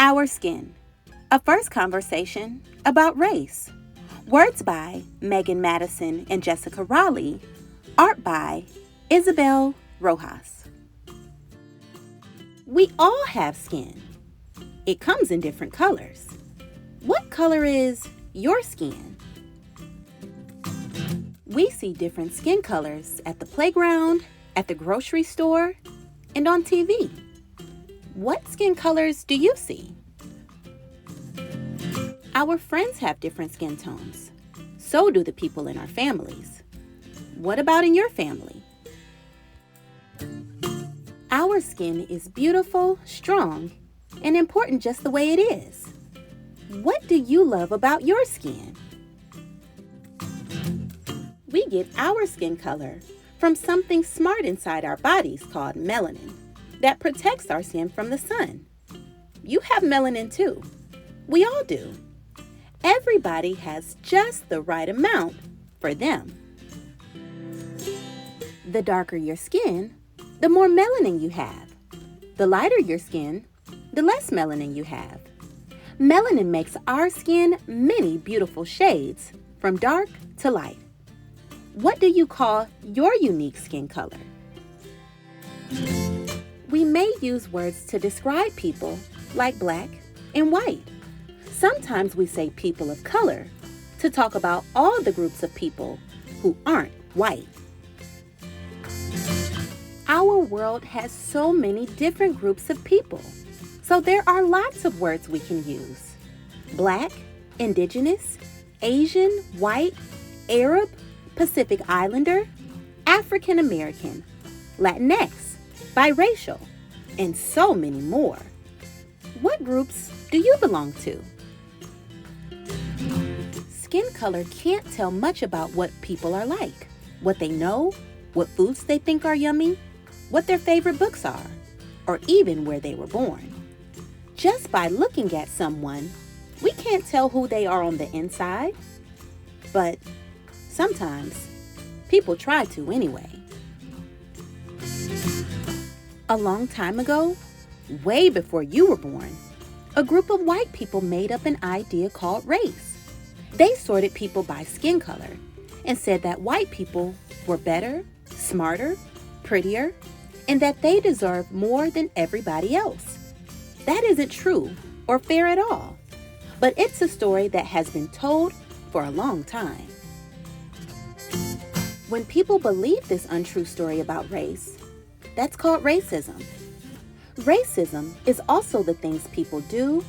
Our Skin, a first conversation about race. Words by Madison and Jessica Ralli. Art by Isabel Roxas. We all have skin. It comes in different colors. What color is your skin? We see different skin colors at the playground, at the grocery store, and on TV. What skin colors do you see? Our friends have different skin tones. So do the people in our families. What about in your family? Our skin is beautiful, strong, and important just the way it is. What do you love about your skin? We get our skin color from something smart inside our bodies called melanin that protects our skin from the sun. You have melanin too. We all do. Everybody has just the right amount for them. The darker your skin, the more melanin you have. The lighter your skin, the less melanin you have. Melanin makes our skin many beautiful shades, from dark to light. What do you call your unique skin color? We may use words to describe people like black and white. Sometimes we say people of color to talk about all the groups of people who aren't white. Our world has so many different groups of people, so there are lots of words we can use. Black, Indigenous, Asian, White, Arab, Pacific Islander, African American, Latinx, biracial, and so many more. What groups do you belong to? Skin color can't tell much about what people are like, what they know, what foods they think are yummy, what their favorite books are, or even where they were born. Just by looking at someone, we can't tell who they are on the inside. But sometimes, people try to anyway. A long time ago, way before you were born, a group of white people made up an idea called race. They sorted people by skin color and said that white people were better, smarter, prettier, and that they deserve more than everybody else. That isn't true or fair at all, but it's a story that has been told for a long time. When people believe this untrue story about race, that's called racism. Racism is also the things people do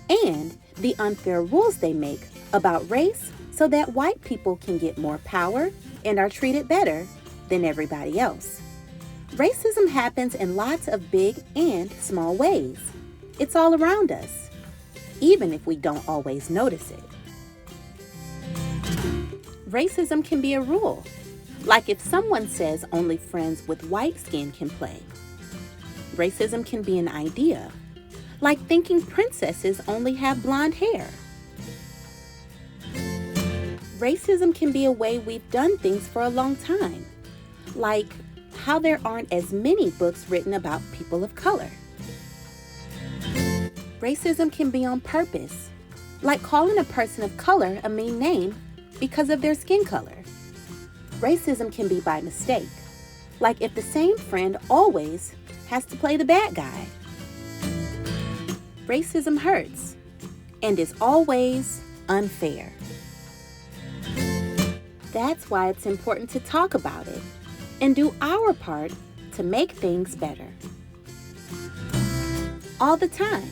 and the unfair rules they make about race so that white people can get more power and are treated better than everybody else. Racism happens in lots of big and small ways. It's all around us, even if we don't always notice it. Racism can be a rule, like if someone says only friends with white skin can play. Racism can be an idea, like thinking princesses only have blonde hair. Racism can be a way we've done things for a long time, like how there aren't as many books written about people of color. Racism can be on purpose, like calling a person of color a mean name because of their skin color. Racism can be by mistake, like if the same friend always has to play the bad guy. Racism hurts and is always unfair. That's why it's important to talk about it and do our part to make things better. All the time,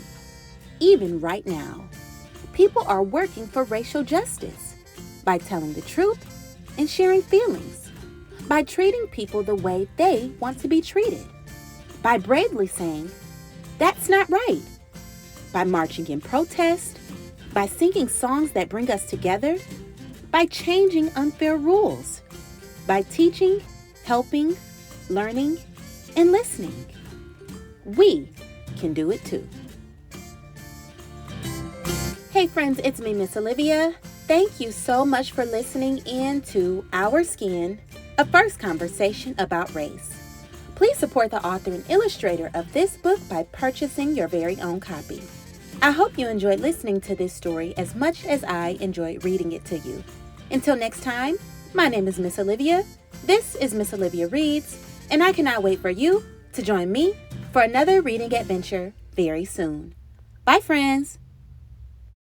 even right now, people are working for racial justice by telling the truth and sharing feelings, by treating people the way they want to be treated, by bravely saying, "That's not right," by marching in protest, by singing songs that bring us together, by changing unfair rules, by teaching, helping, learning, and listening. We can do it too. Hey friends, it's me, Miss Olivia. Thank you so much for listening in to Our Skin, a first conversation about race. Please support the author and illustrator of this book by purchasing your very own copy. I hope you enjoyed listening to this story as much as I enjoyed reading it to you. Until next time, my name is Miss Olivia. This is Miss Olivia Reads, and I cannot wait for you to join me for another reading adventure very soon. Bye, friends.